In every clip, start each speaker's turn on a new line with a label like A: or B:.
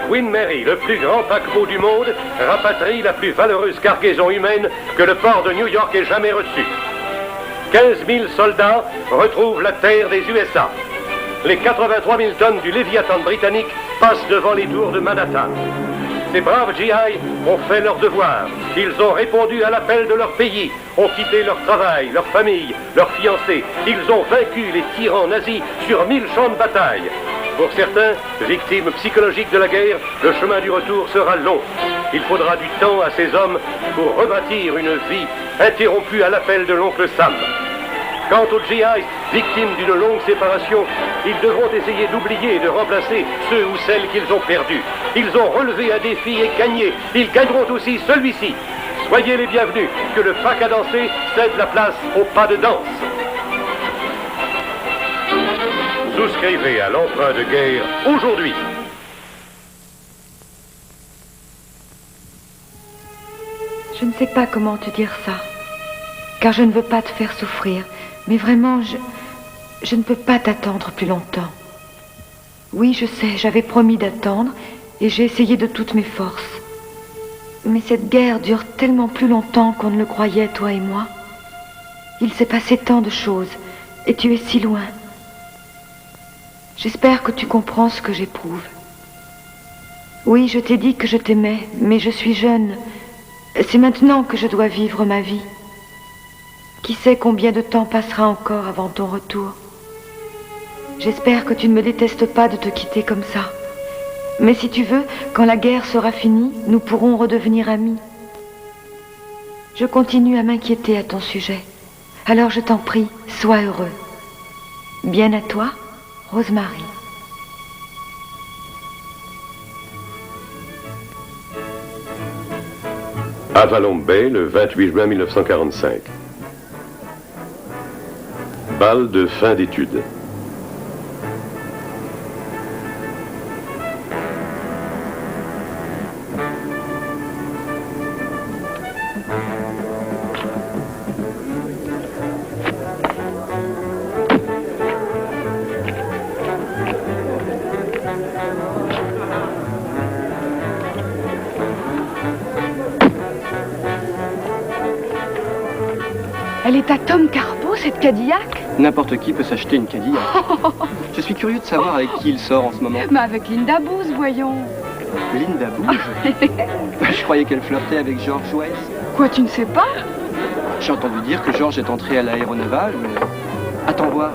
A: Queen Mary, le plus grand paquebot du monde, rapatrie la plus valeureuse cargaison humaine que le port de New York ait jamais reçue. 15 000 soldats retrouvent la terre des USA. Les 83 000 tonnes du Léviathan britannique passent devant les tours de Manhattan. Ces braves GI ont fait leur devoir. Ils ont répondu à l'appel de leur pays, ont quitté leur travail, leur famille, leurs fiancés. Ils ont vaincu les tyrans nazis sur 1000 champs de bataille. Pour certains, victimes psychologiques de la guerre, le chemin du retour sera long. Il faudra du temps à ces hommes pour rebâtir une vie interrompue à l'appel de l'oncle Sam. Quant aux GI, victimes d'une longue séparation, ils devront essayer d'oublier et de remplacer ceux ou celles qu'ils ont perdus. Ils ont relevé un défi et gagné. Ils gagneront aussi celui-ci. Soyez les bienvenus, que le pas à danser cède la place au pas de danse. Souscrivez à l'emprunt de guerre aujourd'hui.
B: Je ne sais pas comment te dire ça, car je ne veux pas te faire souffrir, mais vraiment, je ne peux pas t'attendre plus longtemps. Oui, je sais, j'avais promis d'attendre, et j'ai essayé de toutes mes forces. Mais cette guerre dure tellement plus longtemps qu'on ne le croyait, toi et moi. Il s'est passé tant de choses, et tu es si loin. J'espère que tu comprends ce que j'éprouve. Oui, je t'ai dit que je t'aimais, mais je suis jeune. C'est maintenant que je dois vivre ma vie. Qui sait combien de temps passera encore avant ton retour? J'espère que tu ne me détestes pas de te quitter comme ça. Mais si tu veux, quand la guerre sera finie, nous pourrons redevenir amis. Je continue à m'inquiéter à ton sujet. Alors je t'en prie, sois heureux. Bien à toi, Rosemary.
A: Avalon Bay, le 28 juin 1945. Bal de fin d'études.
B: Elle est à Tom Carbo, cette Cadillac?
C: N'importe qui peut s'acheter une Cadillac. Je suis curieux de savoir avec qui il sort en ce moment.
B: Mais avec Linda Booth, voyons.
C: Linda Booth? Je croyais qu'elle flirtait avec George Weiss.
B: Quoi, tu ne sais pas?
C: J'ai entendu dire que George est entré à l'aéronavale, mais... Attends voir.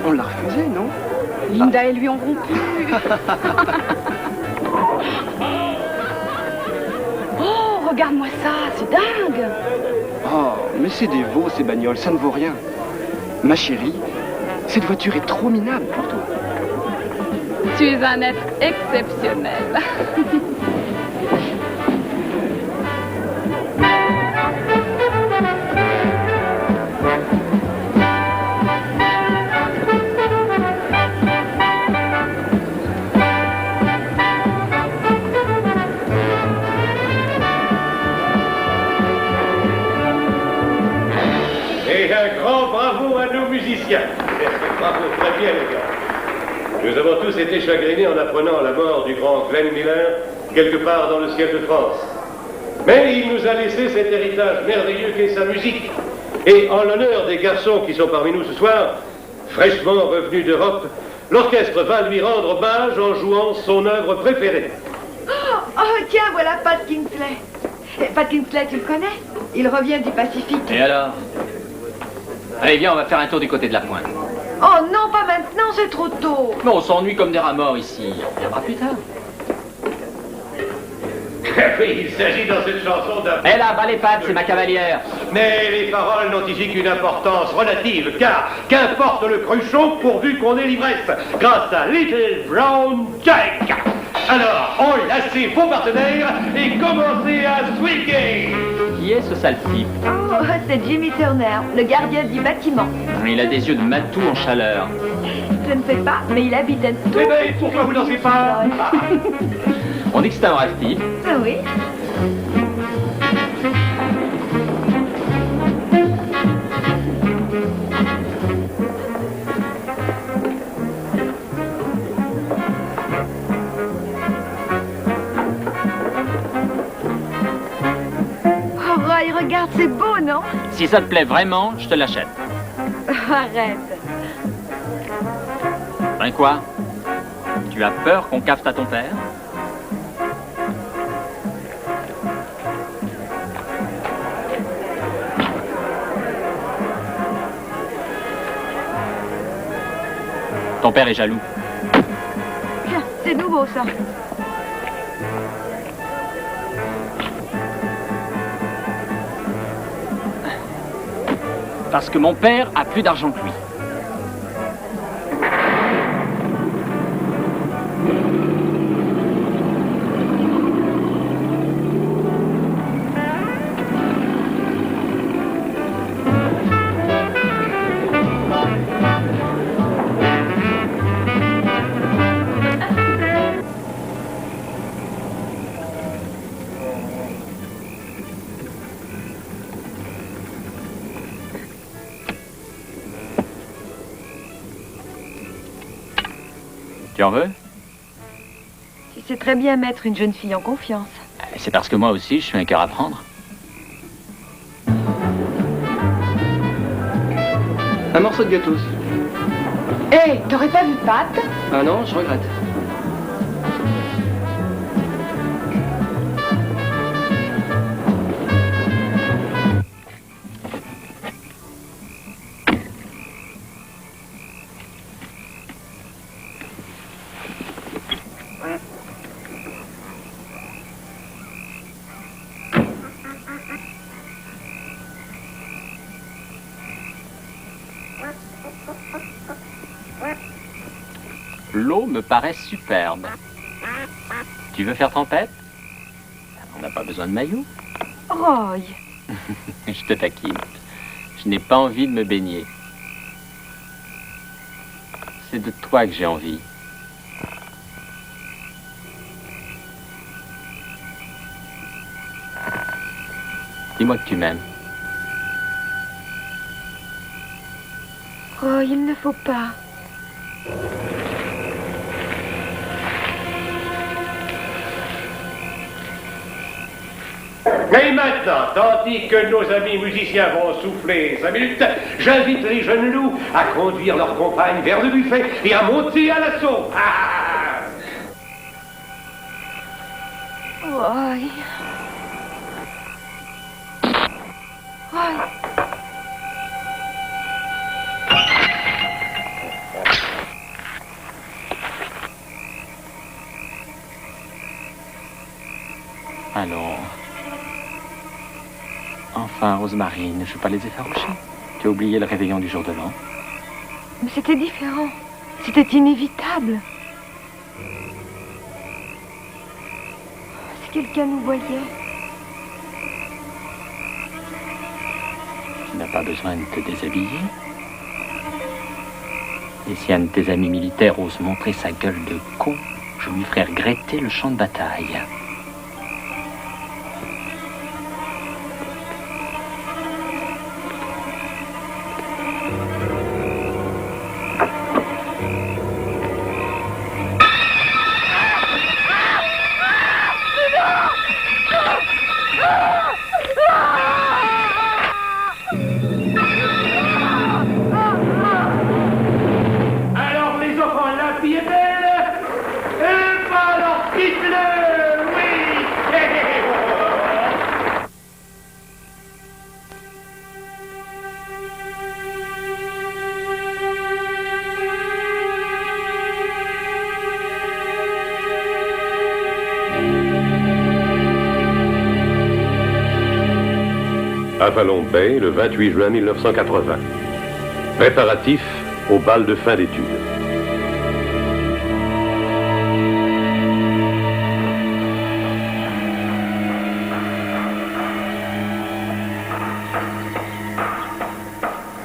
C: On l'a refusé, non?
B: Linda et lui ont rompu. Oh, regarde-moi ça, c'est dingue.
C: Oh, mais c'est des veaux, ces bagnoles, ça ne vaut rien. Ma chérie, cette voiture est trop minable pour toi.
D: Tu es un être exceptionnel.
A: Et un grand bravo à nos musiciens. Bravo, très bien les gars. Nous avons tous été chagrinés en apprenant la mort du grand Glenn Miller, quelque part dans le ciel de France. Mais il nous a laissé cet héritage merveilleux qu'est sa musique. Et en l'honneur des garçons qui sont parmi nous ce soir, fraîchement revenus d'Europe, l'orchestre va lui rendre hommage en jouant son œuvre préférée.
B: Oh, tiens, voilà Pat Kingsley. Pat Kingsley, tu le connais? Il revient du Pacifique.
E: Et alors? Allez, viens, on va faire un tour du côté de la pointe.
B: Oh non, pas maintenant, c'est trop tôt.
E: Mais on s'ennuie comme des rats morts ici. On reviendra plus tard.
A: Oui, il s'agit dans cette chanson d'un...
E: Eh là, bas les pattes, c'est ma cavalière.
A: Mais les paroles n'ont ici qu'une importance relative, car qu'importe le cruchon pourvu qu'on ait l'ivresse, grâce à Little Brown Jack. Alors, enlacez vos partenaires et commencez à swinguer.
E: Qui est ce sale type?
B: Oh, c'est Jimmy Turner, le gardien du bâtiment.
E: Il a des yeux de matou en chaleur.
B: Je ne sais pas, mais il habite un tout...
A: Eh ben, pourquoi vous dansez pas?
E: On dit que c'est un brave type.
B: Ah oui. Non.
E: Si ça te plaît vraiment, je te l'achète.
B: Arrête.
E: Ben quoi? Tu as peur qu'on cafte à ton père? Ton père est jaloux.
B: Tiens, c'est nouveau ça.
E: Parce que mon père a plus d'argent que lui. Tu en veux?
B: Tu sais très bien mettre une jeune fille en confiance.
E: C'est parce que moi aussi, je suis un cœur à prendre.
C: Un morceau de gâteau.
B: Hé, t'aurais pas vu Pat?
C: Ah non, je regrette.
E: L'eau me paraît superbe. Tu veux faire tempête? On n'a pas besoin de maillot.
B: Roy.
E: Je te taquine. Je n'ai pas envie de me baigner. C'est de toi que j'ai envie. Dis-moi que tu m'aimes.
B: Roy, il ne faut pas.
A: Et maintenant, tandis que nos amis musiciens vont souffler 5 minutes, j'invite les jeunes loups à conduire leurs compagnes vers le buffet et à monter à l'assaut. Ah!
B: Roy. Roy.
E: Allons. Enfin, Rosemarine, je ne veux pas les effaroucher. Tu as oublié le réveillon du jour de l'an.
B: Mais c'était différent. C'était inévitable. Si quelqu'un nous voyait.
E: Tu n'as pas besoin de te déshabiller. Et si un de tes amis militaires ose montrer sa gueule de con, je lui ferai regretter le champ de bataille.
A: Alors les enfants, la vie est belle. Et pas alors dites-le, oui. Avalon Bay, le 28 juin 1980. Préparatifs au bal de fin d'études.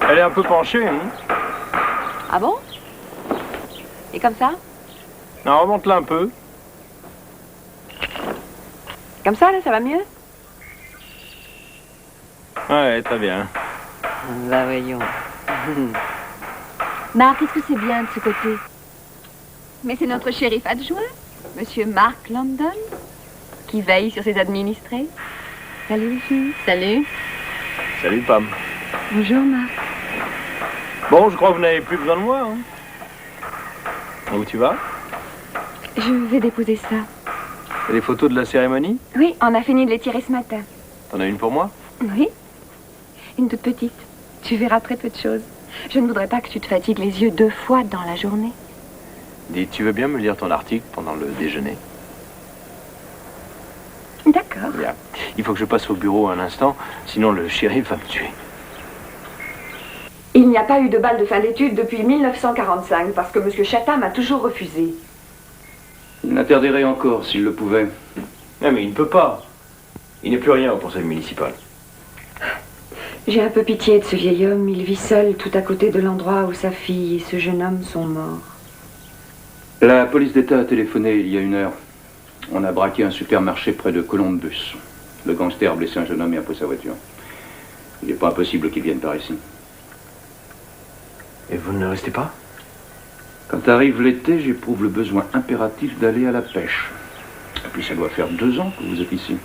F: Elle est un peu penchée, hein?
D: Ah bon? Et comme ça?
F: Non, remonte-la un peu.
D: Comme ça, là, ça va mieux?
F: Ouais, très bien.
D: Bah voyons. Marc, est-ce que c'est bien de ce côté? Mais c'est notre shérif adjoint, Monsieur Mark London, qui veille sur ses administrés. Salut les filles. Salut.
F: Salut, Pam.
D: Bonjour, Marc.
F: Bon, je crois que vous n'avez plus besoin de moi. Hein. Où tu vas?
D: Je vais déposer ça.
F: T'as les photos de la cérémonie?
D: Oui, on a fini de les tirer ce matin.
F: T'en as une pour moi?
D: Oui. Une toute petite. Tu verras très peu de choses. Je ne voudrais pas que tu te fatigues les yeux 2 fois dans la journée.
F: Dis, tu veux bien me lire ton article pendant le déjeuner?
D: D'accord.
F: Bien. Il faut que je passe au bureau un instant, sinon le shérif va me tuer.
G: Il n'y a pas eu de bal de fin d'études depuis 1945 parce que M. Chatham a toujours refusé.
C: Il l'interdirait encore s'il le pouvait.
F: Non, mais il ne peut pas. Il n'est plus rien au conseil municipal.
G: J'ai un peu pitié de ce vieil homme. Il vit seul tout à côté de l'endroit où sa fille et ce jeune homme sont morts.
C: La police d'État a téléphoné il y a 1 heure. On a braqué un supermarché près de Columbus. Le gangster a blessé un jeune homme et a pris sa voiture. Il n'est pas impossible qu'il vienne par ici.
F: Et vous ne restez pas?
C: Quand arrive l'été, j'éprouve le besoin impératif d'aller à la pêche. Et puis ça doit faire 2 ans que vous êtes ici.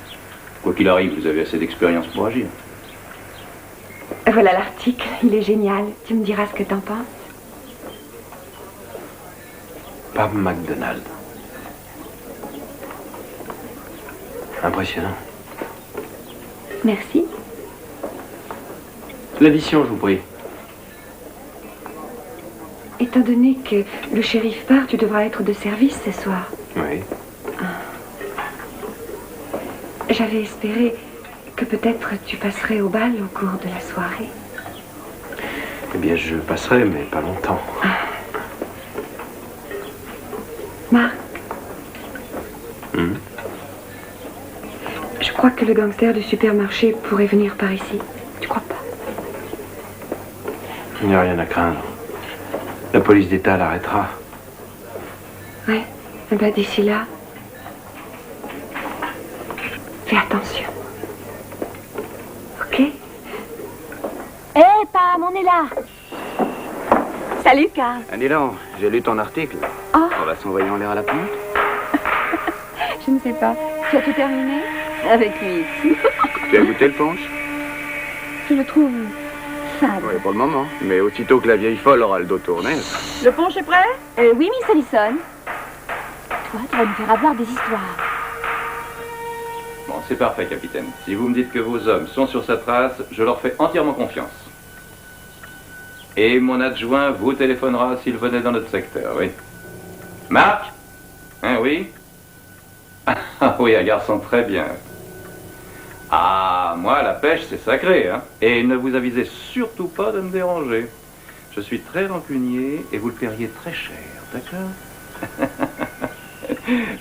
C: Quoi qu'il arrive, vous avez assez d'expérience pour agir.
G: Voilà l'article. Il est génial. Tu me diras ce que t'en penses.
F: Pam McDonald. Impressionnant.
G: Merci.
F: L'addition, je vous prie.
G: Étant donné que le shérif part, tu devras être de service ce soir.
F: Oui.
G: J'avais espéré que peut-être tu passerais au bal au cours de la soirée.
F: Eh bien, je passerai, mais pas longtemps.
G: Marc, je crois que le gangster du supermarché pourrait venir par ici. Tu crois pas?
F: Il n'y a rien à craindre. La police d'État l'arrêtera.
G: Ouais. Eh ben, d'ici là, fais attention. Ok?
D: Hé, Pam, on est là. Salut, Carl.
C: Ah, dis donc, j'ai lu ton article.
D: Oh.
C: On va s'envoyer en l'air à la pompe.
D: Je ne sais pas. Tu as tout terminé? Avec lui.
C: Tu as goûté le punch?
D: Je le trouve fade.
C: Oui, pour le moment. Mais aussitôt que la vieille folle aura le dos tourné...
D: Le punch est prêt? Oui, Miss Allison. Toi, tu vas nous faire avoir des histoires.
C: Bon, c'est parfait, capitaine. Si vous me dites que vos hommes sont sur sa trace, je leur fais entièrement confiance. Et mon adjoint vous téléphonera s'il venait dans notre secteur, oui. Marc? Hein, oui? Ah oui, un garçon très bien. Ah, moi, la pêche, c'est sacré, hein. Et ne vous avisez surtout pas de me déranger. Je suis très rancunier et vous le paieriez très cher, d'accord?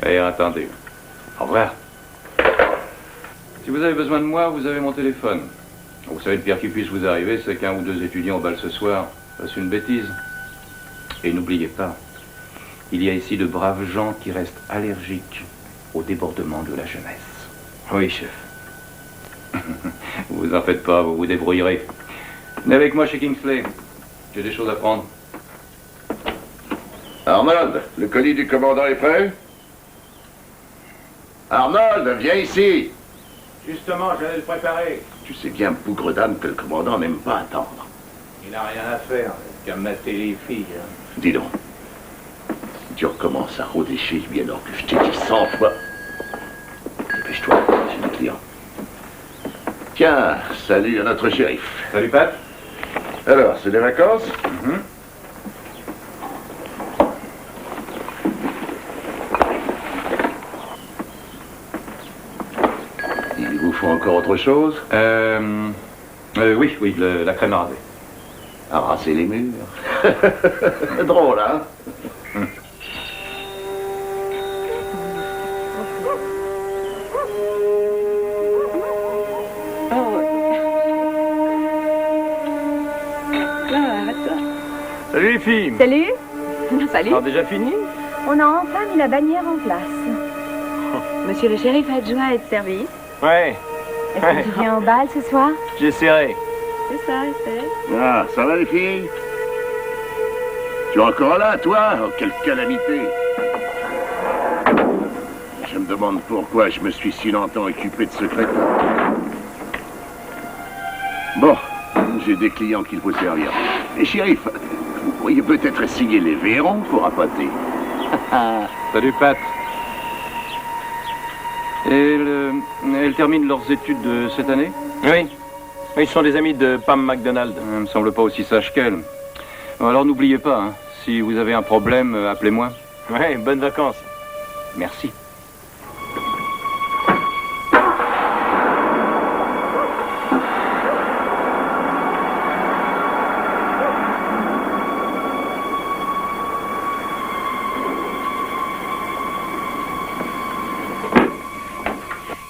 C: Et attendez. Au revoir. Si vous avez besoin de moi, vous avez mon téléphone. Vous savez, le pire qui puisse vous arriver, c'est qu'un ou 2 étudiants au bal ce soir fassent une bêtise. Et n'oubliez pas, il y a ici de braves gens qui restent allergiques au débordement de la jeunesse.
F: Oui, chef.
C: Vous en faites pas, vous vous débrouillerez. Venez avec moi chez Kingsley. J'ai des choses à prendre.
A: Arnold, le colis du commandant est prêt? Arnold, viens ici.
F: Justement, j'allais le préparer.
A: Tu sais bien, bougre d'âne, que le commandant n'aime pas attendre.
F: Il n'a rien à faire qu'à mater les filles. Hein.
A: Dis donc, si tu recommences à rôder chez lui alors que je t'ai dit 100 fois... Dépêche-toi, c'est des clients. Tiens, salut à notre shérif.
C: Salut, Pat.
A: Alors, c'est des vacances? Il vous faut encore autre chose?
C: Oui, la crème à raser.
A: À raser les murs. Drôle, hein?
F: Salut les filles.
D: Salut. Salut.
F: Alors déjà fini?
D: On a enfin mis la bannière en place. Monsieur le shérif adjoint est de service.
F: Ouais,
D: Est-ce que tu viens au bal ce soir?
F: j'essaierai.
D: C'est ça, c'est.
A: Ah, ça va les filles? Tu es encore là, toi? Oh, quelle calamité! Je me demande pourquoi je me suis si longtemps occupé de ce crétin.
H: Bon, j'ai des clients qu'il faut servir. Et shérif, vous pourriez peut-être essayer les verrons pour appâter.
C: Salut, Pat. Et elles terminent leurs études de cette année?
F: Oui. Ils sont des amis de Pam McDonald.
C: Elle me semble pas aussi sage qu'elle. Bon, alors n'oubliez pas, hein, si vous avez un problème, appelez-moi.
F: Ouais, bonnes vacances.
C: Merci.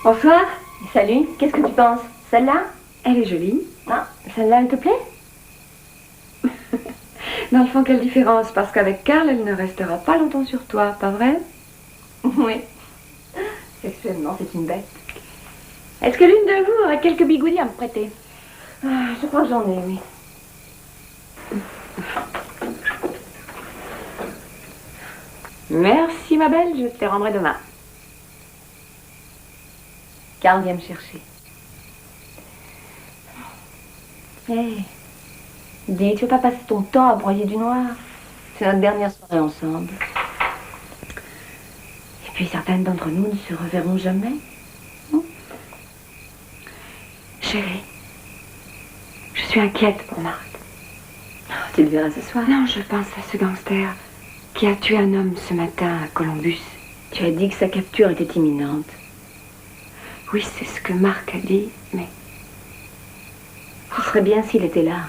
D: Bonsoir. Salut. Qu'est-ce que tu penses? Celle-là?
G: Elle est jolie.
D: Ah, celle-là, elle te plaît?
G: Dans le fond, quelle différence? Parce qu'avec Karl, elle ne restera pas longtemps sur toi, pas vrai?
D: Oui. Sexuellement, c'est une bête. Est-ce que l'une de vous aurait quelques bigoudis à me prêter? Ah, je crois que j'en ai, oui. Merci, ma belle, je te les rendrai demain. Karl vient me chercher. Hé, dis, tu veux pas passer ton temps à broyer du noir? C'est notre dernière soirée ensemble. Et puis certaines d'entre nous ne se reverront jamais.
G: Chérie, je suis inquiète pour Marc.
D: Tu le verras ce soir.
G: Non, je pense à ce gangster qui a tué un homme ce matin à Columbus.
D: Tu as dit que sa capture était imminente.
G: Oui, c'est ce que Marc a dit, mais...
D: Ce serait bien s'il était là.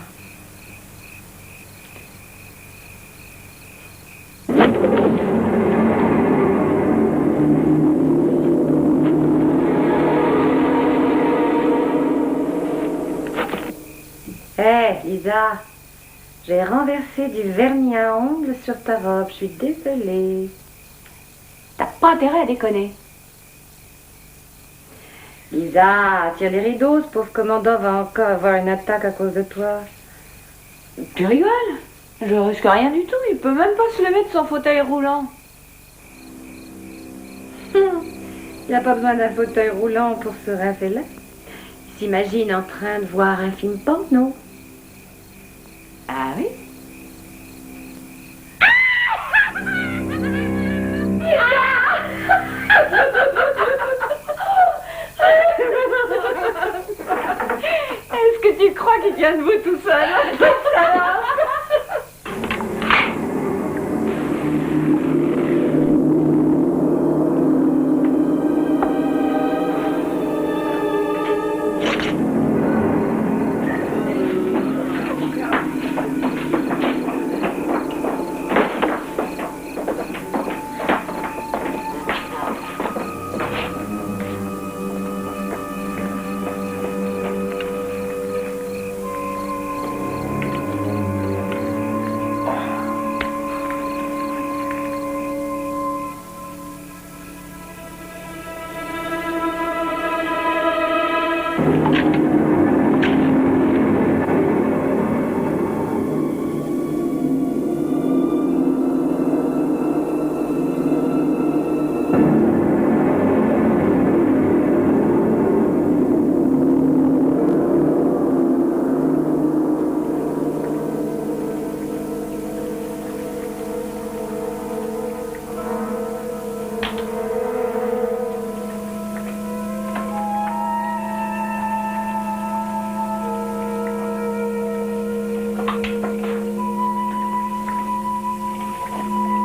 D: Hé, Lisa, j'ai renversé du vernis à ongles sur ta robe. Je suis désolée. T'as pas intérêt à déconner. Lisa, tire les rideaux, ce pauvre commandant va encore avoir une attaque à cause de toi. Tu rigoles? Je risque rien du tout, il peut même pas se lever de son fauteuil roulant. Il n'a pas besoin d'un fauteuil roulant pour se rincer là. Il s'imagine en train de voir un film porno. Ah oui? Est-ce que tu crois qu'il tient debout tout seul?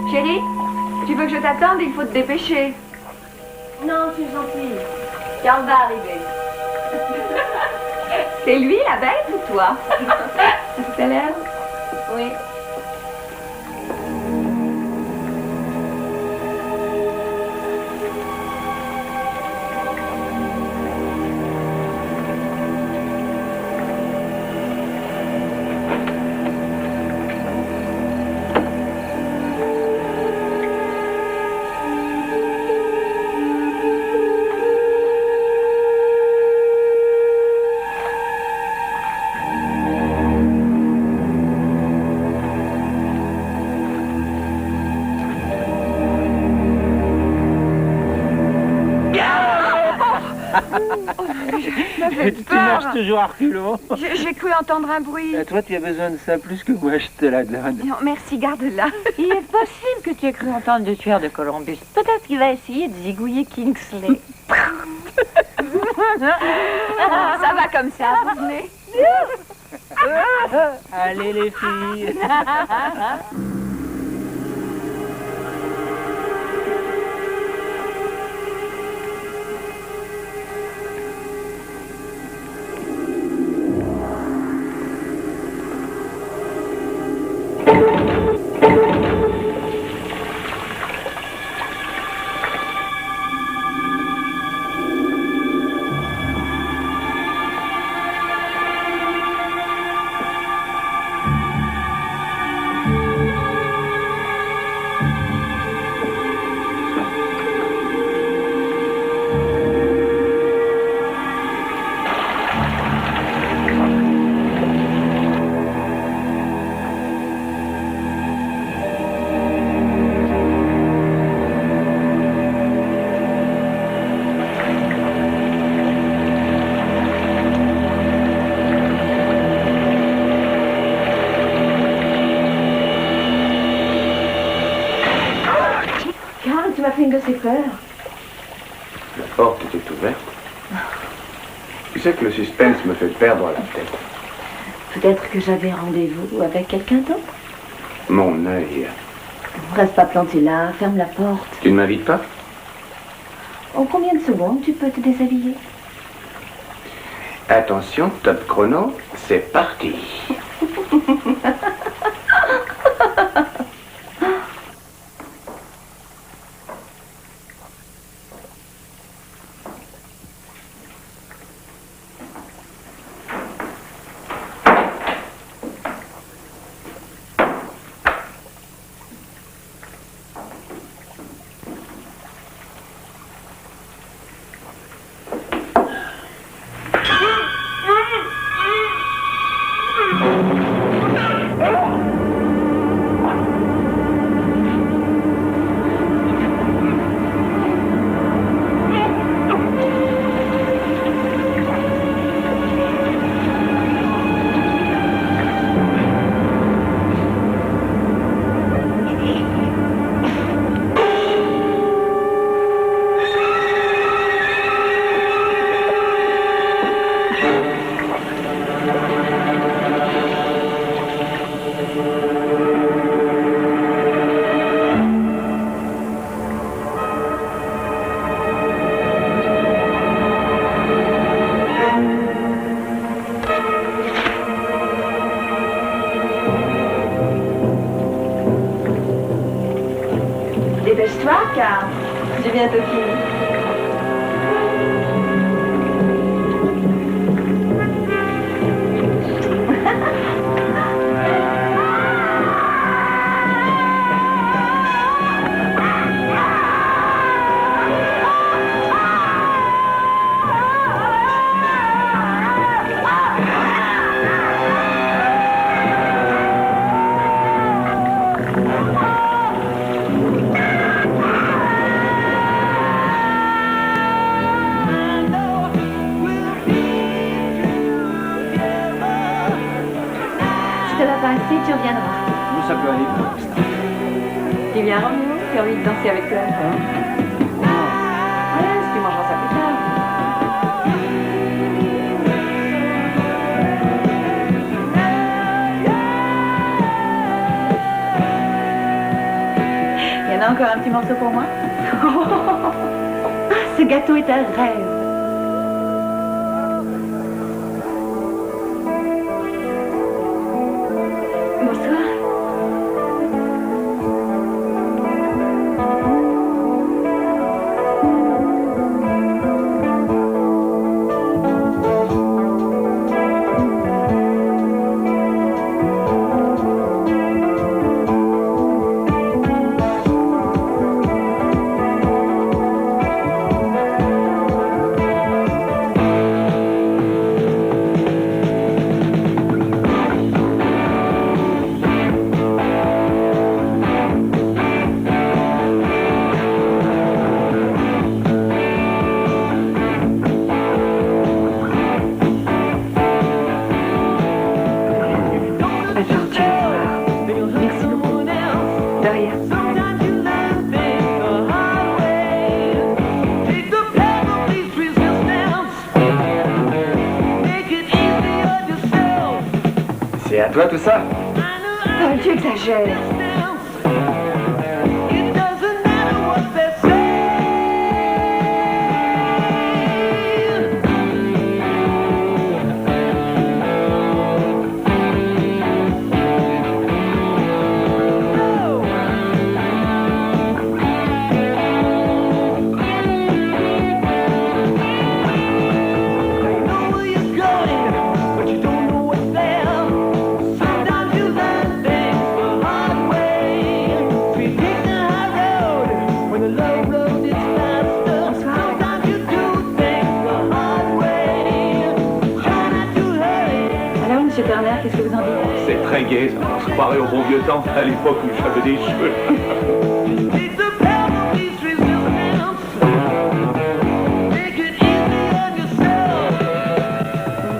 D: Chérie, tu veux que je t'attende? Il faut te dépêcher. Non, c'est gentil. Karl va arriver. C'est lui la bête ou toi? À tout à l'heure. Oui.
B: m'as fait
F: Tu
B: peur.
F: marches toujours à reculons.
B: J'ai cru entendre un bruit.
F: Toi, tu as besoin de ça plus que moi, je te la donne.
B: Non, merci, garde-la.
D: Il est possible que tu aies cru entendre le tueur de Columbus. Peut-être qu'il va essayer de zigouiller Kingsley.
B: Ça va comme ça, vous venez.
F: Allez, les filles.
D: Karl, tu m'as fait une de ces peurs.
C: La porte était ouverte. Tu sais que le suspense me fait perdre la tête.
D: Peut-être que j'avais rendez-vous avec quelqu'un d'autre.
C: Mon œil.
D: Reste pas planté là, ferme la porte.
C: Tu ne m'invites pas?
D: En combien de secondes tu peux te déshabiller?
C: Attention, top chrono, c'est parti.
D: Dépêche-toi, Karl. J'ai bientôt fini. Si ça va pas assez, tu reviendras.
F: Ça peut aller pour l'instant.
D: Tu viens, Roméo? Tu as envie de danser avec toi? Ouais, si tu mangeras ça plus tard. Il y en a encore un petit morceau pour moi? Ce gâteau est un rêve. Bonsoir.
C: toi tout ça?
G: Paul, tu exagères.
D: Qu'est-ce que vous en dites?
F: C'est très gai, ça. On se croirait au bon vieux temps, à l'époque où j'avais des cheveux.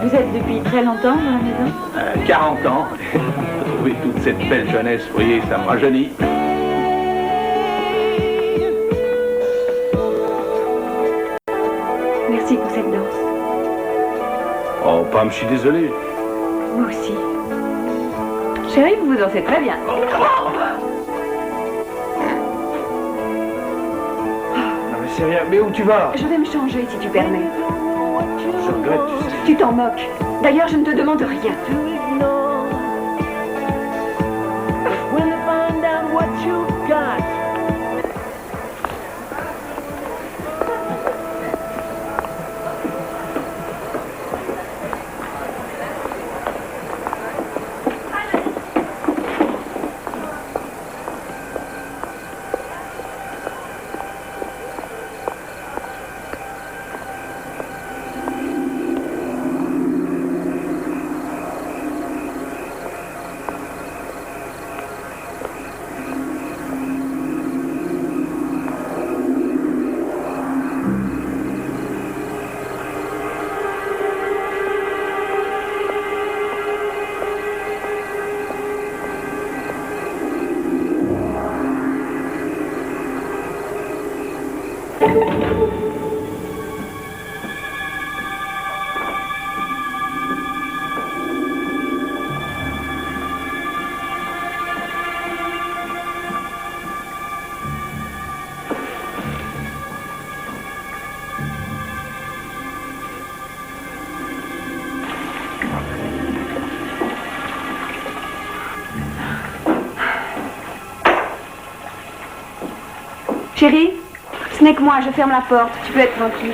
D: Vous êtes depuis très longtemps dans la maison?
F: 40 ans. Trouver toute cette belle jeunesse, vous voyez, ça me rajeunit.
G: Merci pour cette danse.
F: Oh, Pam, je suis désolé.
G: Moi aussi.
D: Chérie, vous dansez très bien.
F: Non mais c'est rien, mais où tu vas?
G: Je vais me changer si tu permets.
F: Je regrette, tu sais.
G: Tu t'en moques. D'ailleurs, je ne te demande rien. Chérie, ce n'est que moi, je ferme la porte. Tu peux être tranquille.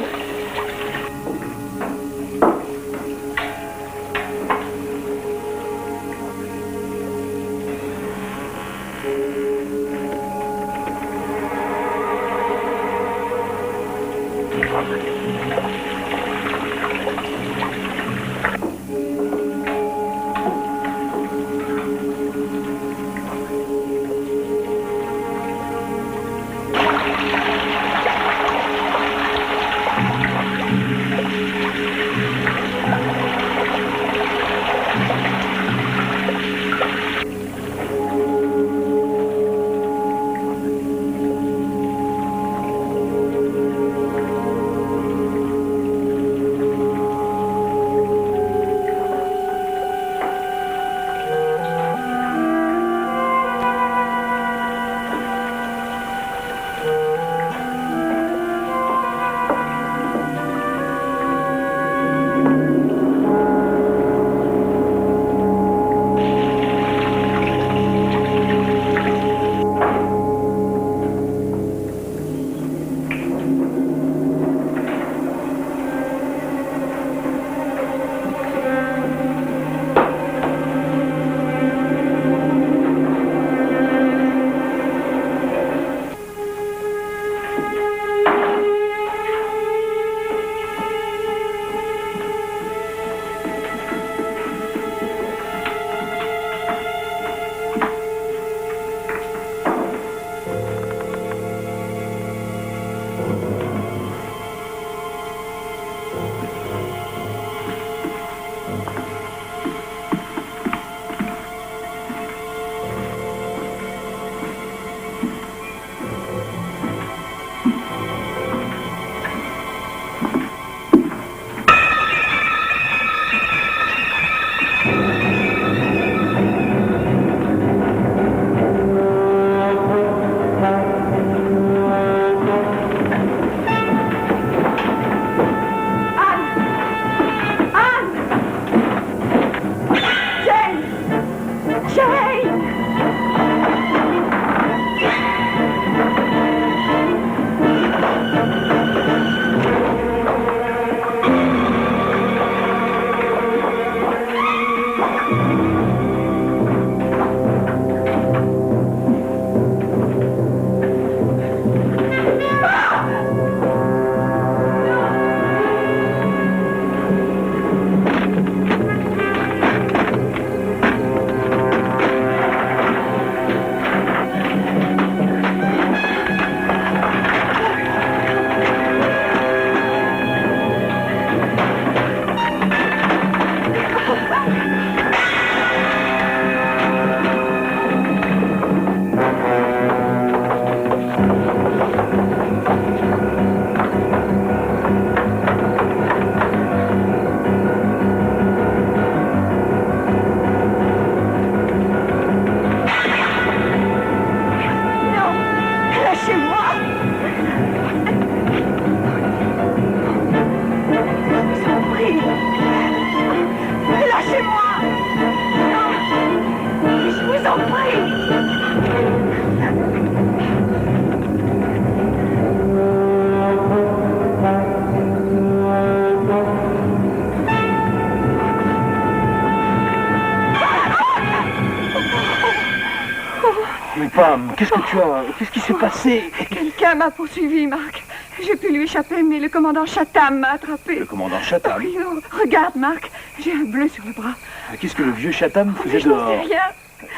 F: Mais Pam, qu'est-ce que tu as? Qu'est-ce qui s'est passé?
G: Quelqu'un m'a poursuivi, Marc. J'ai pu lui échapper, mais le commandant Chatham m'a attrapé.
F: Le commandant Chatham?
G: Oui, oh, regarde, Marc, j'ai un bleu sur le bras.
F: Qu'est-ce que le vieux Chatham
G: Mais
F: faisait
G: je n'en
F: dehors?
G: sais rien.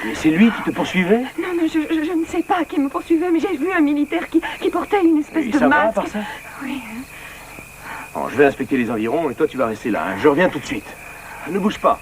F: Mais c'est lui qui te poursuivait?
G: Non, non, je ne sais pas qui me poursuivait, mais j'ai vu un militaire qui portait une espèce
F: Et
G: de
F: ça va,
G: masque.
F: par ça?
G: Oui.
F: Bon, je vais inspecter les environs et toi tu vas rester là. Hein. Je reviens tout de suite. Ne bouge pas.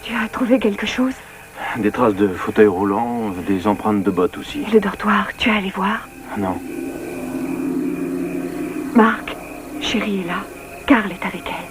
G: Tu as trouvé quelque chose?
F: Des traces de fauteuil roulant, des empreintes de bottes aussi.
G: Et le dortoir, tu es allé voir?
F: Non.
G: Marc, chérie est là. Karl est avec elle.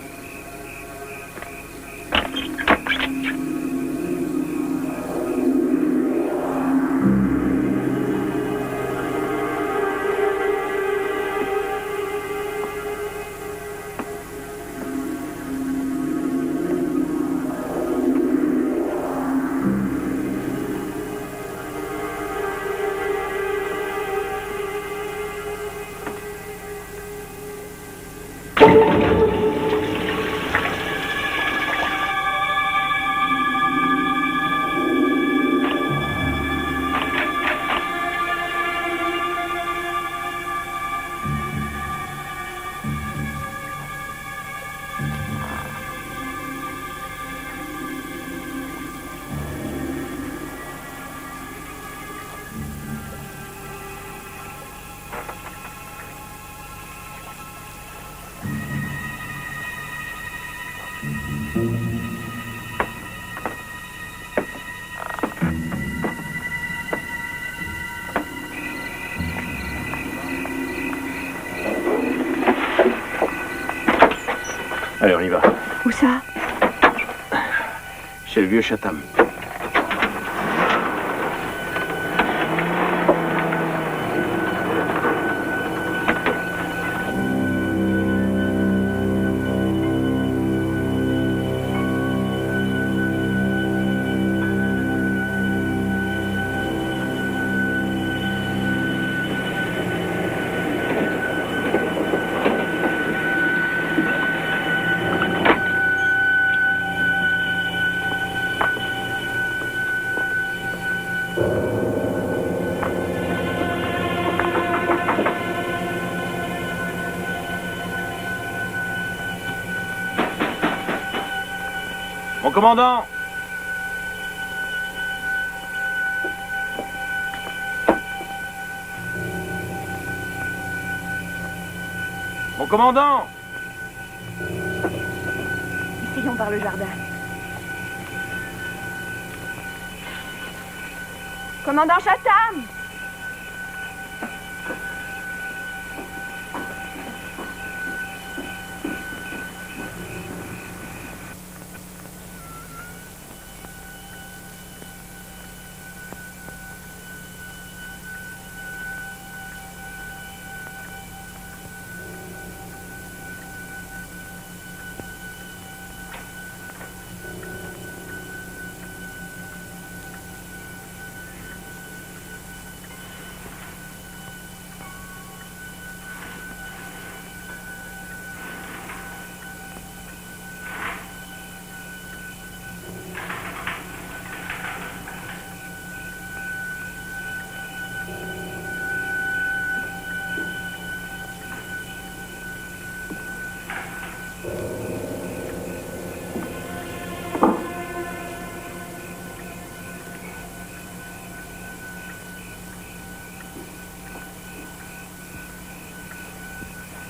F: Allez, on y va.
G: Où ça?
F: Chez le vieux Chatham. Mon commandant! Mon commandant!
G: Essayons par le jardin. Commandant Chatham!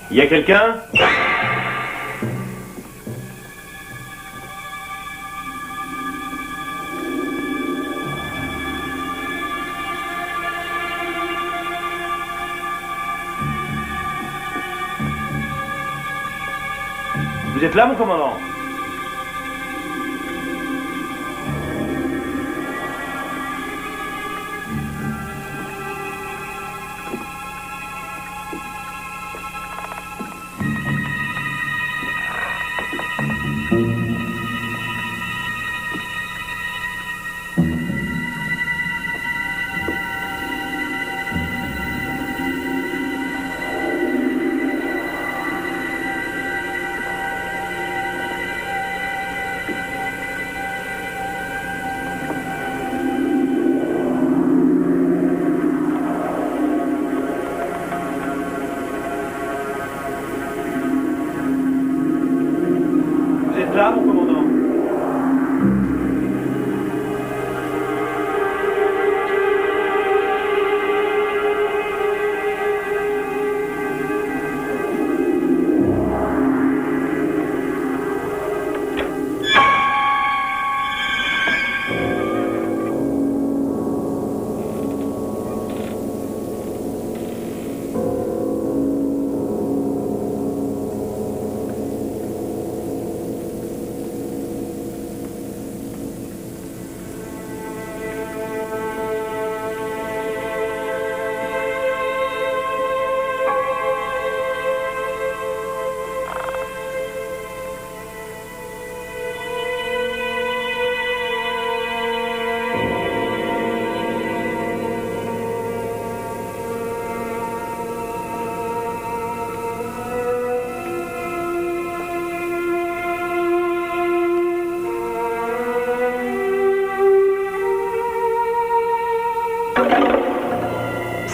F: Y a quelqu'un? Vous êtes là, mon commandant? Vous êtes là, mon commandant?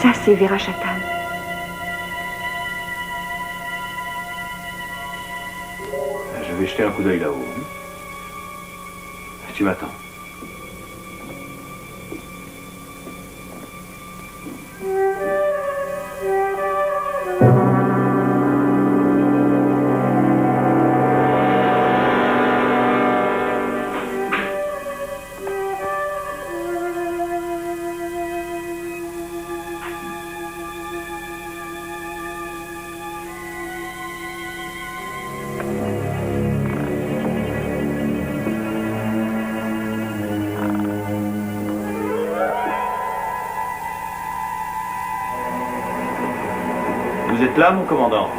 G: Ça, c'est Vera Chatham.
C: Je vais jeter un coup d'œil là-haut. Tu m'attends. Vous êtes là, mon commandant?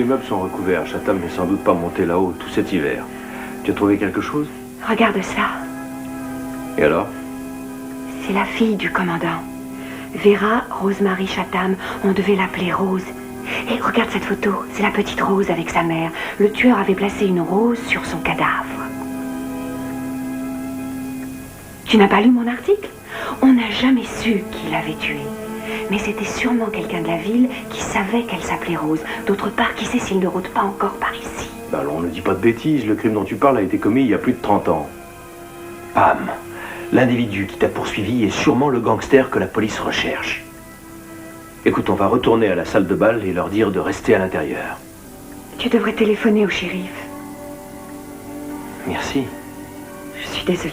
F: les meubles sont recouverts. Chatham n'est sans doute pas monté là-haut tout cet hiver. Tu as trouvé quelque chose?
G: Regarde ça.
F: Et alors?
G: C'est la fille du commandant. Vera Rosemary Chatham. On devait l'appeler Rose. Et regarde cette photo. C'est la petite Rose avec sa mère. Le tueur avait placé une rose sur son cadavre. Tu n'as pas lu mon article? On n'a jamais su qui l'avait tuée. Mais c'était sûrement quelqu'un de la ville qui savait qu'elle s'appelait Rose. D'autre part, qui sait s'il ne rôde pas encore par ici?
F: Ben alors, on ne dit pas de bêtises. Le crime dont tu parles a été commis il y a plus de 30 ans. Pam! L'individu qui t'a poursuivi est sûrement le gangster que la police recherche. Écoute, on va retourner à la salle de bal et leur dire de rester à l'intérieur.
G: Tu devrais téléphoner au shérif.
F: Merci.
G: Je suis désolée.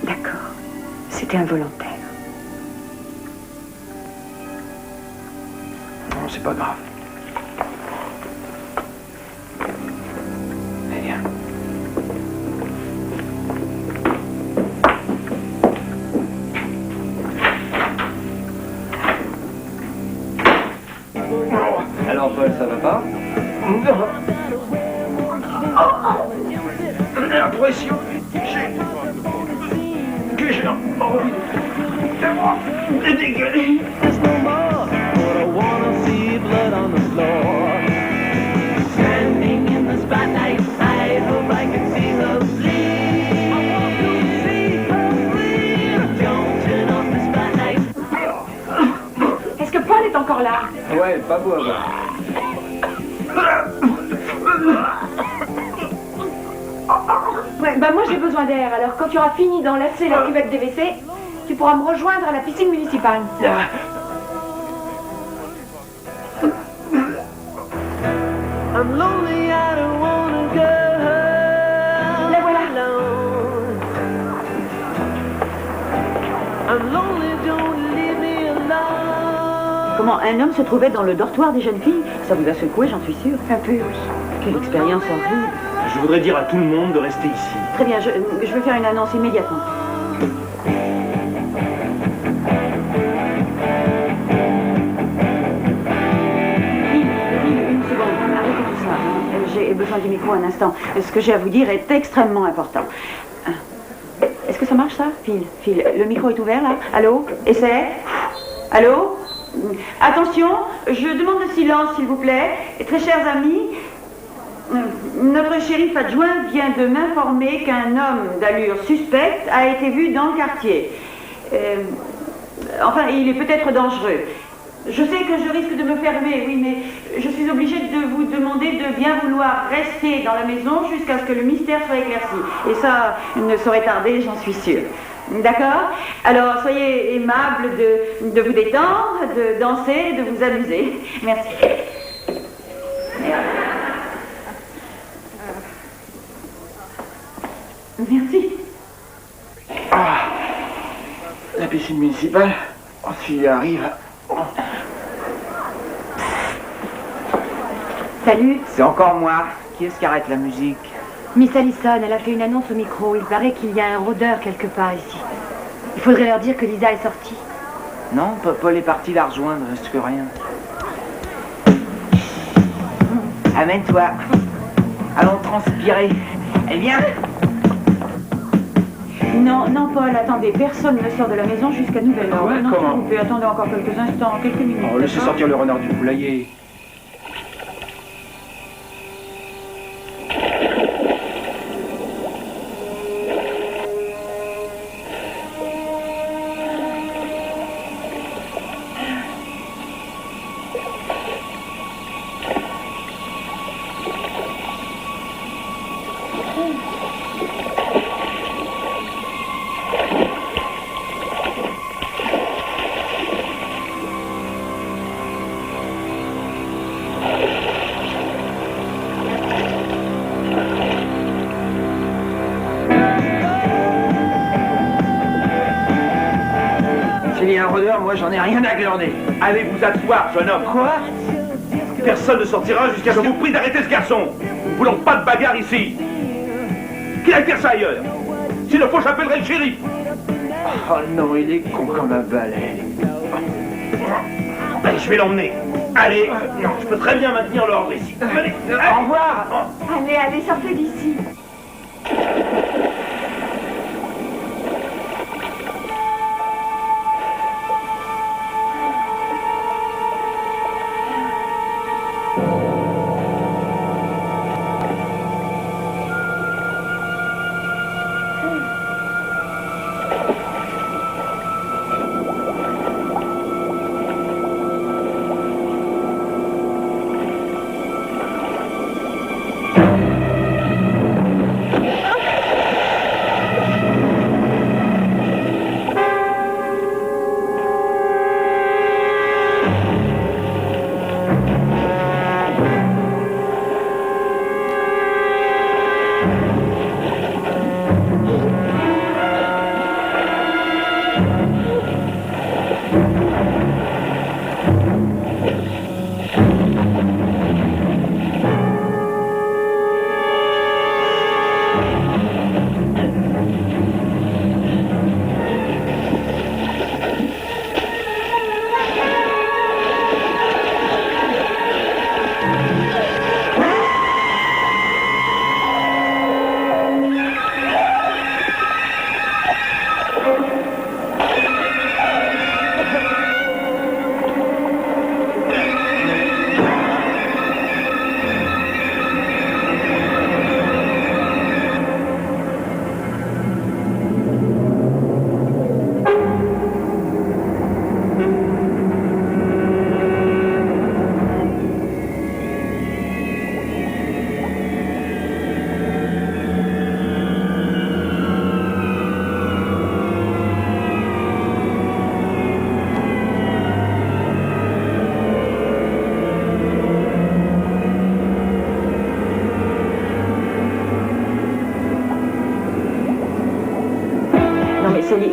G: D'accord. C'était involontaire.
F: Non, c'est pas grave. Eh bien.
C: Alors, Paul, ça va pas?
F: L'impression que j'ai envie de dégueuler.
G: Est-ce que Paul est encore là?
C: Ouais, pas beau à voir.
D: Ouais, bah moi j'ai besoin d'air, alors quand tu auras fini d'enlacer la cuvette des WC, tu pourras me rejoindre à la piscine municipale. La voilà.
I: Comment un homme se trouvait dans le dortoir des jeunes filles? Ça vous a secoué, j'en suis sûre.
G: Un peu, oui.
I: Quelle expérience horrible.
F: Je voudrais dire à tout le monde de rester ici.
I: Très bien, je vais faire une annonce immédiatement. Une seconde, arrêtez tout ça. J'ai besoin du micro un instant. Ce que j'ai à vous dire est extrêmement important. Est-ce que ça marche ça? Phil, le micro est ouvert là? Allô? Essai? Allô? Attention, je demande le silence s'il vous plaît. Et très chers amis, notre shérif adjoint vient de m'informer qu'un homme d'allure suspecte a été vu dans le quartier. Enfin, il est peut-être dangereux. Je sais que je risque de me fermer, oui, mais je suis obligée de vous demander de bien vouloir rester dans la maison jusqu'à ce que le mystère soit éclairci. Et ça ne saurait tarder, j'en suis sûre. D'accord? Alors, soyez aimables de vous détendre, de danser, de vous amuser. Merci. Merci.
F: Ah, la piscine municipale, s'il y arrive.
G: Salut,
J: C'est encore moi. Qui est-ce qui arrête la musique?
G: Miss Allison, elle a fait une annonce au micro. Il paraît qu'il y a un rôdeur quelque part ici. Il faudrait leur dire que Lisa est sortie.
J: Non, Paul est parti la rejoindre, reste que rien. Amène-toi. Allons transpirer. Eh bien.
I: Non, Paul, attendez, personne ne sort de la maison jusqu'à nouvel ordre.
F: Ouais,
I: non,
F: comment?
I: vous pouvez attendre encore quelques instants, quelques minutes.
F: Oh, laissez
I: d'accord?
F: sortir le renard du poulailler.
J: S'il y a un rôdeur, moi j'en ai rien à glander.
H: Allez vous asseoir, jeune homme.
J: Quoi?
H: Personne ne sortira jusqu'à ce que je vous prie d'arrêter ce garçon. Nous voulons pas de bagarre ici. Qu'il aille faire ça ailleurs. S'il le faut, j'appellerai le shérif.
J: Oh non, il est con comme un balai.
H: Allez, je vais l'emmener. Allez, non, je peux très bien maintenir l'ordre ici. Allez,
J: Au revoir.
G: Allez, allez, sortez d'ici.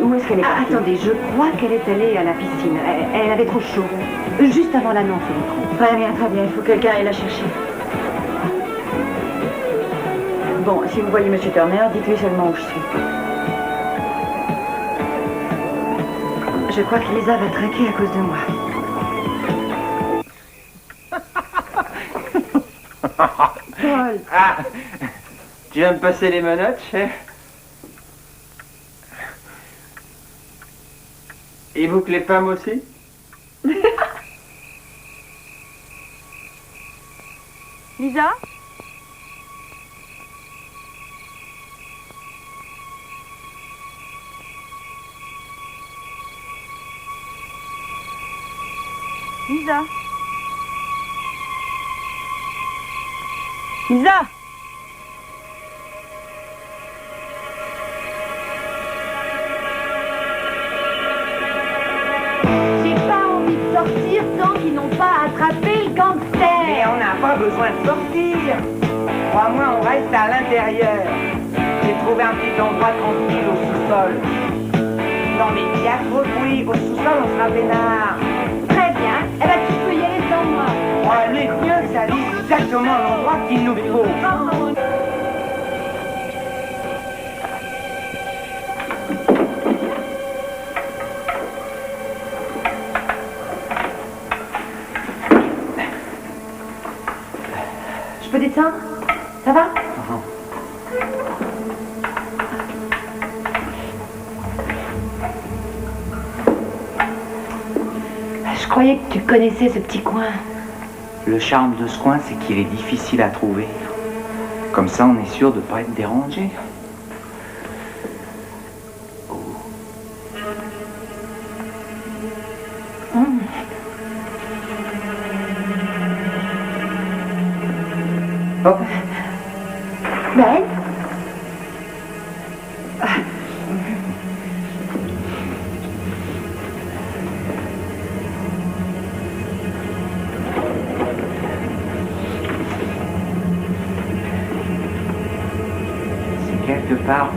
G: Où est-ce qu'elle est partie? Attendez, je crois qu'elle est allée à la piscine. Elle avait trop chaud. Juste avant l'annonce, je trouve. Très bien, il faut que quelqu'un aille la chercher. Bon, si vous voyez M. Turner, dites-lui seulement où je suis. Je crois qu'Elisa va trinquer à cause de moi. Paul!
J: Ah, tu vas me passer les menottes, chef? Et vous que les femmes aussi?
I: Lisa? Lisa? Lisa?
G: Sortir tant qu'ils n'ont pas attrapé le gangster.
J: Mais on n'a pas besoin de sortir. Crois-moi, on reste à l'intérieur. J'ai trouvé un petit endroit tranquille au sous-sol. Non mais il y a trop de bruit. Au sous-sol, on sera peinard.
G: Très bien. Eh ben, tu peux y aller sans moi.
J: Oh, allez, viens, ça dit exactement l'endroit qu'il nous faut.
G: Je peux descendre? Ça va? Je croyais que tu connaissais ce petit coin.
J: Le charme de ce coin, c'est qu'il est difficile à trouver. Comme ça, on est sûr de ne pas être dérangé. Oh.
G: Ben?
J: C'est quelque part.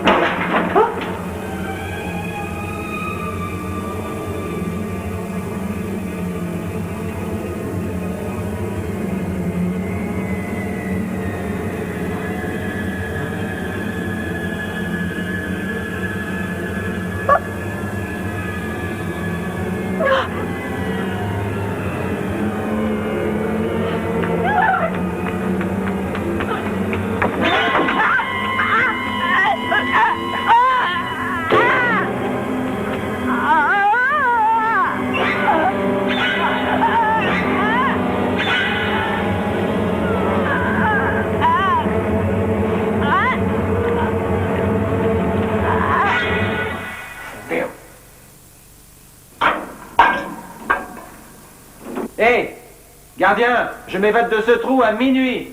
J: Gardien, je m'évade de ce trou à minuit.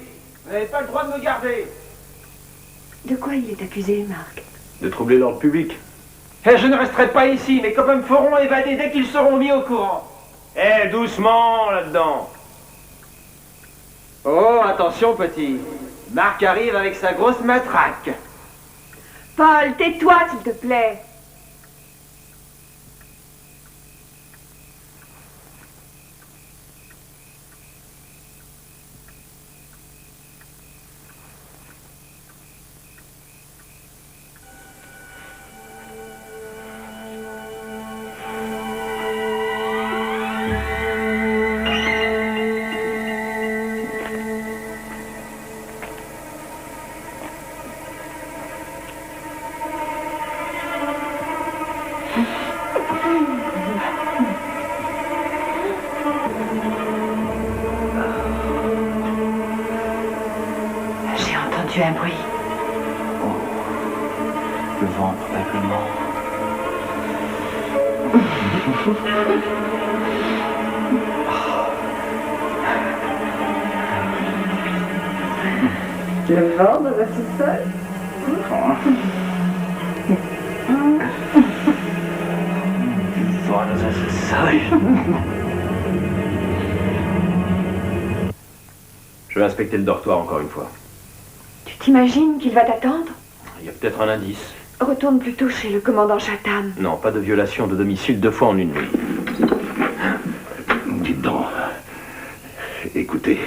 J: Vous n'avez pas le droit de me garder.
G: De quoi il est accusé, Marc?
F: De troubler l'ordre public.
J: Eh, je ne resterai pas ici. Mes copains me feront évader dès qu'ils seront mis au courant. Eh, doucement, là-dedans. Oh, attention, petit. Marc arrive avec sa grosse matraque.
G: Paul, tais-toi, s'il te plaît. J'ai entendu un bruit.
F: Le vent, probablement.
D: Le vent dans un sous-sol.
F: Vent dans un sous-sol. Je vais inspecter le dortoir encore une fois.
G: Tu t'imagines qu'il va t'attendre?
F: Il y a peut-être un indice.
G: Retourne plutôt chez le commandant Chatham.
F: Non, pas de violation de domicile 2 fois en une nuit.
K: Dites donc, écoutez,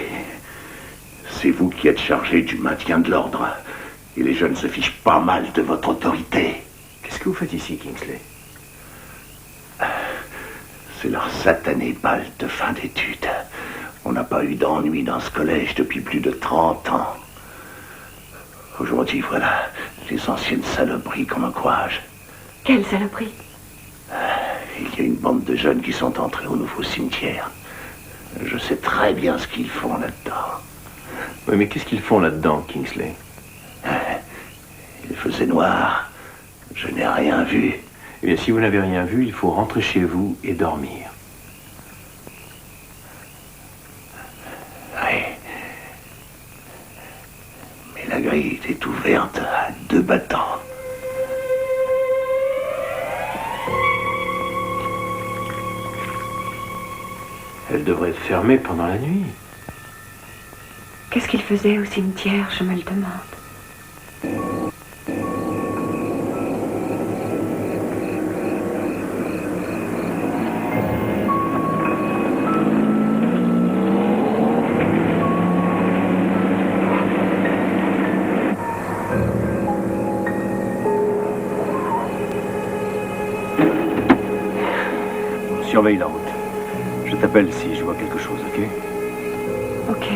K: c'est vous qui êtes chargé du maintien de l'ordre. Et les jeunes se fichent pas mal de votre autorité.
F: Qu'est-ce que vous faites ici, Kingsley?
K: C'est leur satanée bal de fin d'études. On n'a pas eu d'ennui dans ce collège depuis plus de 30 ans. Aujourd'hui, voilà, les anciennes saloperies qu'on encourage.
G: Quelle saloperie?
K: Il y a une bande de jeunes qui sont entrés au nouveau cimetière. Je sais très bien ce qu'ils font là-dedans.
F: Oui, mais qu'est-ce qu'ils font là-dedans, Kingsley?
K: Il faisait noir. Je n'ai rien vu.
F: Eh bien, si vous n'avez rien vu, il faut rentrer chez vous et dormir.
K: Oui. Mais la grille est ouverte à 2 battants.
F: Elle devrait être fermée pendant la nuit.
G: Qu'est-ce qu'il faisait au cimetière, je me le demande.
F: Surveille la route. Je t'appelle si je vois quelque chose, ok?
G: Ok.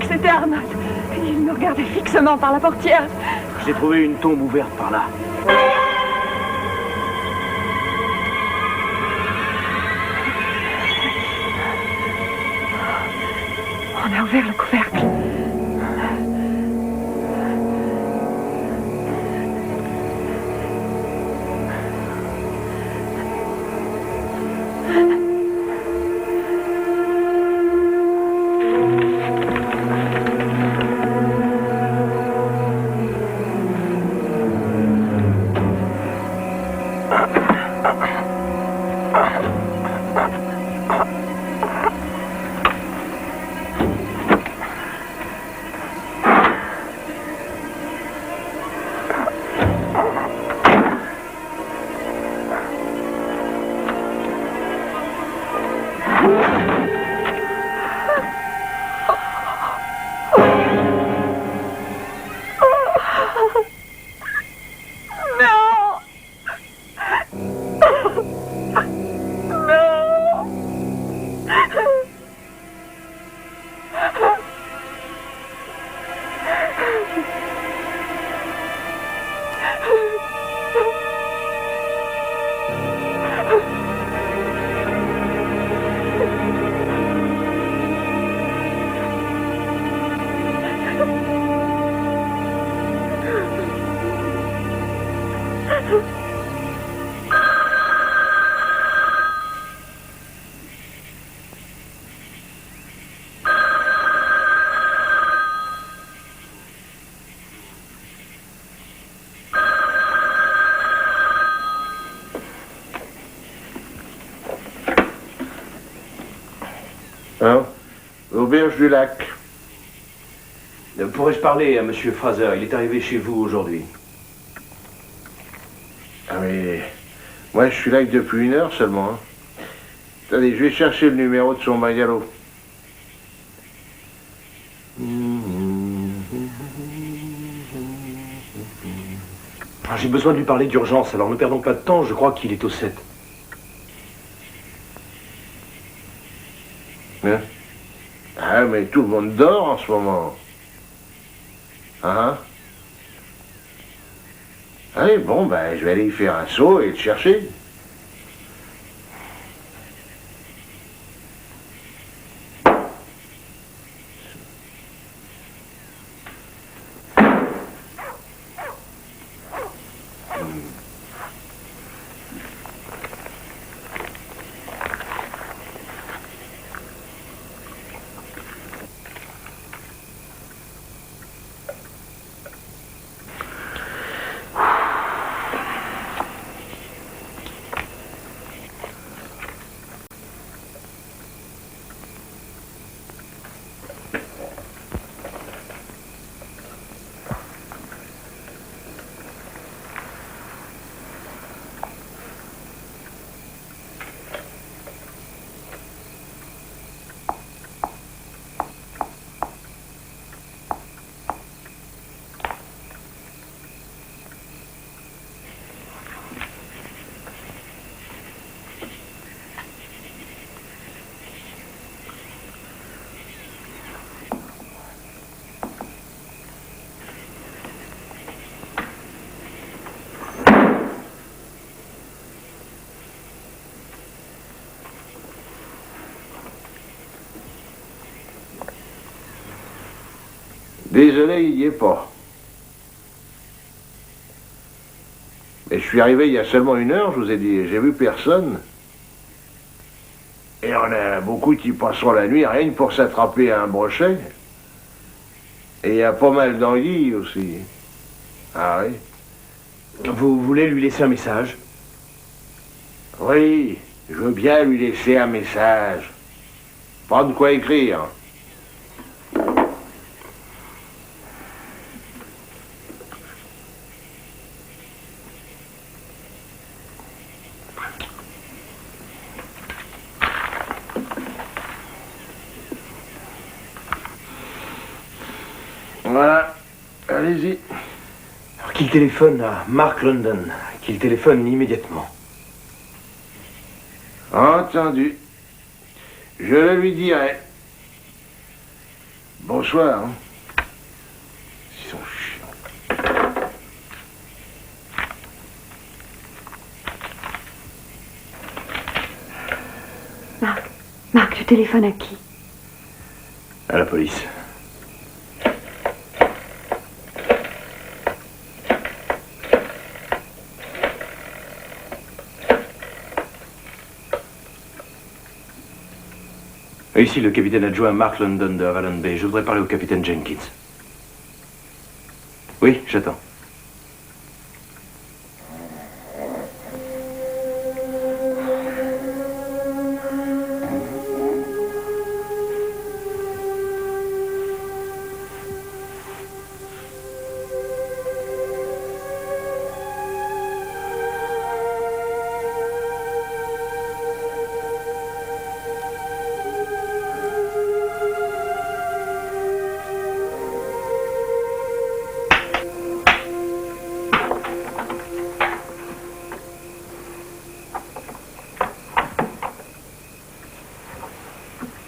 G: c'était Arnold. Il me regardait fixement par la portière.
F: J'ai trouvé une tombe ouverte par là.
G: On a ouvert le couvercle.
K: Hein? L'auberge du lac.
F: Pourrais-je parler à Monsieur Fraser? Il est arrivé chez vous aujourd'hui.
K: Ah mais... Moi, je suis là depuis 1 heure seulement. Hein. Attendez, je vais chercher le numéro de son bungalow.
F: J'ai besoin de lui parler d'urgence, alors ne perdons pas de temps, je crois qu'il est au 7.
K: Hein? Ah, mais tout le monde dort en ce moment. Hein? Allez, bon, ben, je vais aller y faire un saut et le chercher. Désolé, il n'y est pas. Mais je suis arrivé il y a seulement 1 heure, je vous ai dit, j'ai vu personne. Et on a beaucoup qui passeront la nuit rien que pour s'attraper à un brochet. Et il y a pas mal d'anguilles aussi. Ah oui?
F: Vous voulez lui laisser un message?
K: Oui, je veux bien lui laisser un message. Pas de quoi écrire. Voilà, allez-y.
F: Alors qu'il téléphone à Mark London, qu'il téléphone immédiatement.
K: Entendu. Je le lui dirai. Bonsoir. Hein. Ils sont chiants.
G: Marc, tu téléphones à qui?
F: À la police. Ici, le capitaine adjoint Mark London de Avalon Bay. Je voudrais parler au capitaine Jenkins. Oui, j'attends.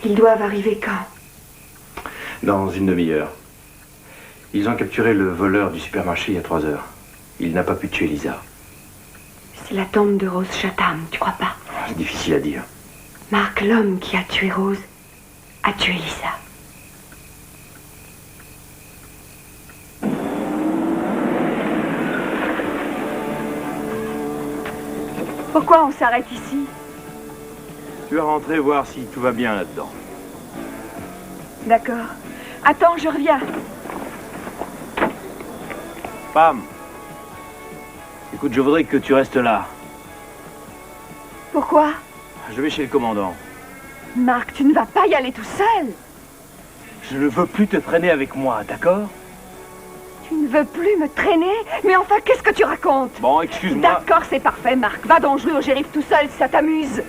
G: Ils doivent arriver quand?
F: Dans une demi-heure. Ils ont capturé le voleur du supermarché il y a 3 heures. Il n'a pas pu tuer Lisa.
G: C'est la tombe de Rose Chatham, tu crois pas?
F: C'est difficile à dire.
G: Marc, l'homme qui a tué Rose, a tué Lisa.
I: Pourquoi on s'arrête ici?
F: Tu vas rentrer voir si tout va bien là-dedans.
I: D'accord. Attends, je reviens.
F: Pam! Écoute, je voudrais que tu restes là.
I: Pourquoi?
F: Je vais chez le commandant.
I: Marc, tu ne vas pas y aller tout seul.
F: Je ne veux plus te traîner avec moi, d'accord?
I: Tu ne veux plus me traîner? Mais enfin, qu'est-ce que tu racontes?
F: Bon, excuse-moi.
I: D'accord, c'est parfait, Marc. Va donc jouer au shérif tout seul si ça t'amuse.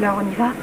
I: Alors on y va?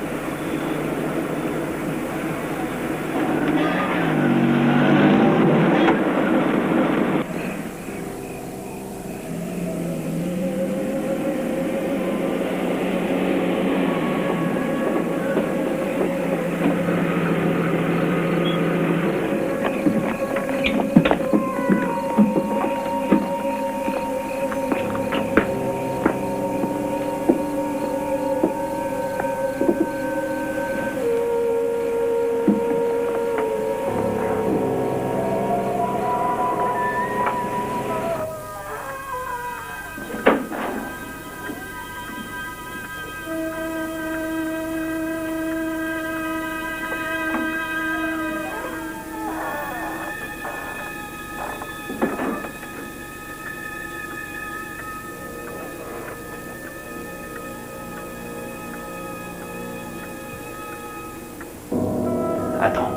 F: Attends.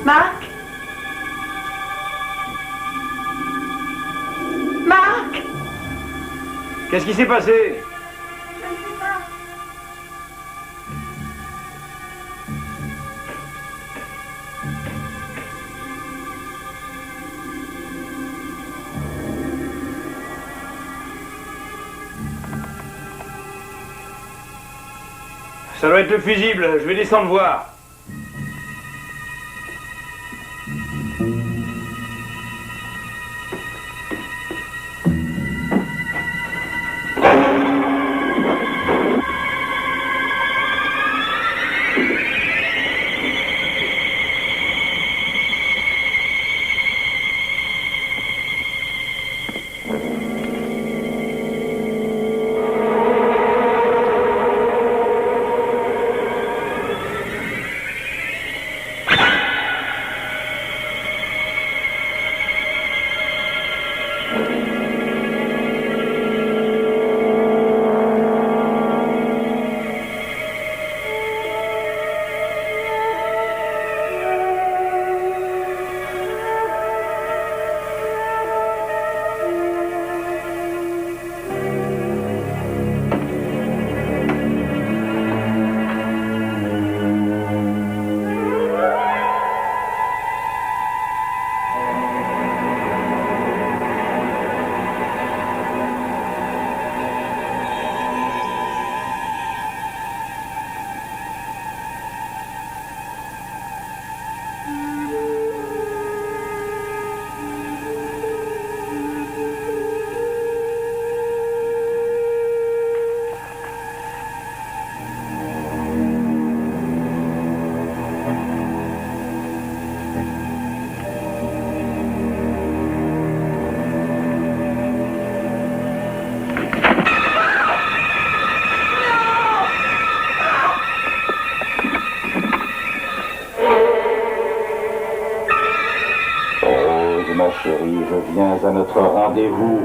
I: Marc? Marc?
F: Qu'est-ce qui s'est passé? Ça doit être le fusible, je vais descendre voir.
L: Ma chérie, je viens à notre rendez-vous.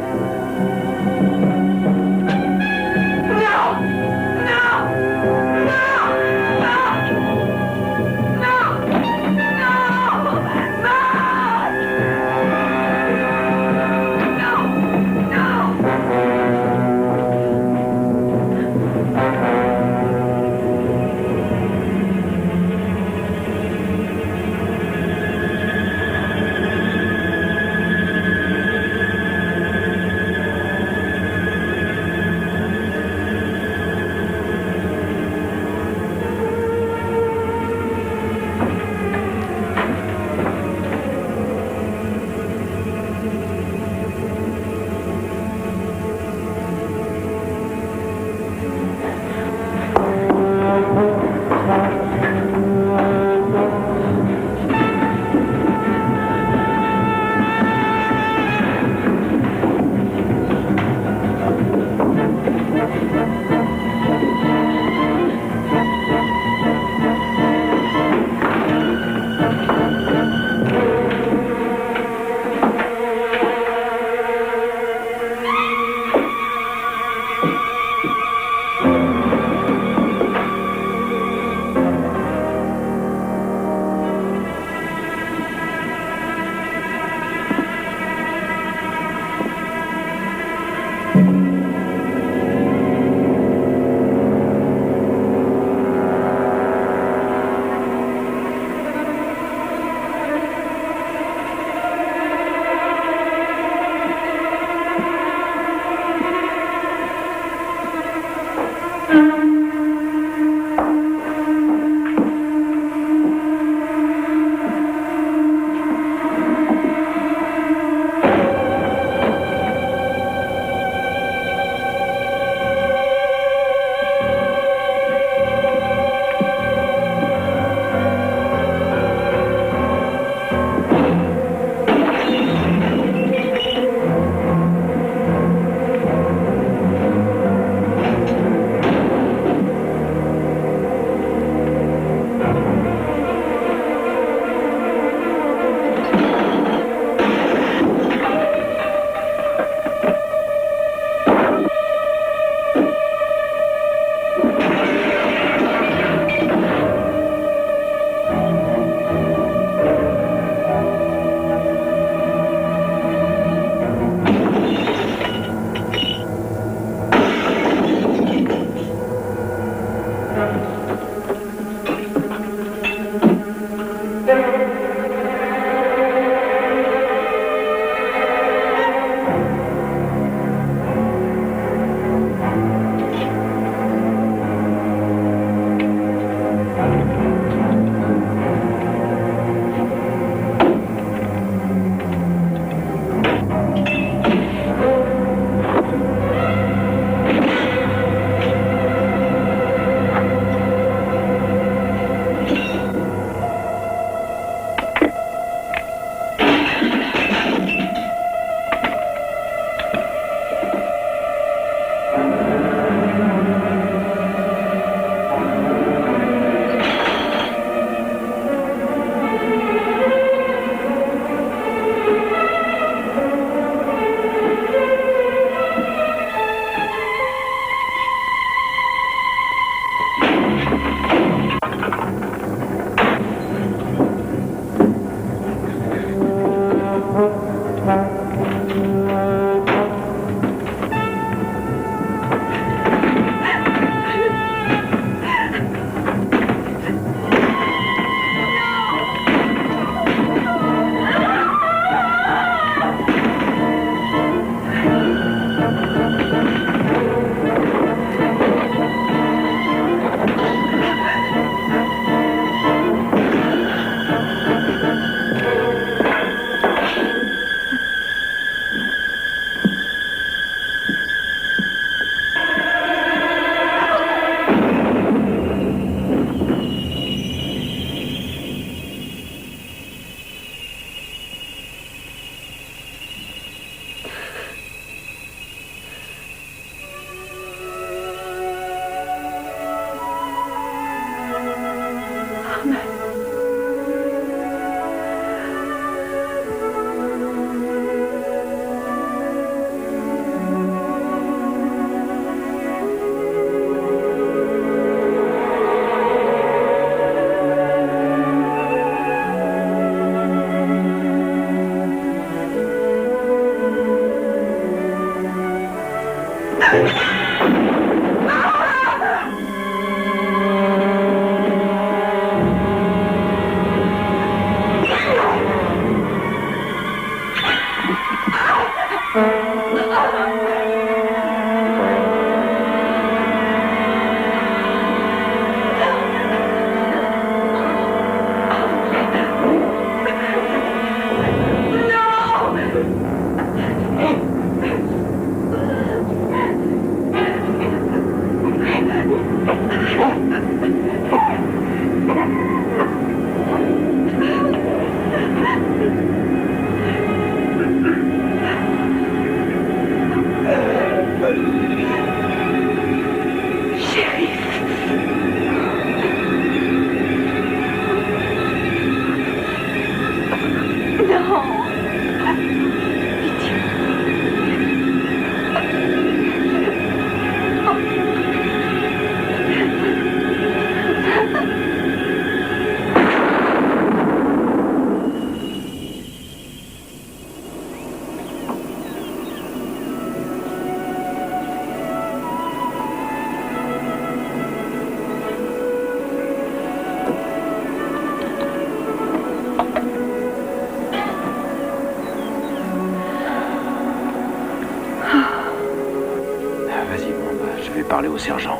F: Vas-y, bon, je vais parler au sergent.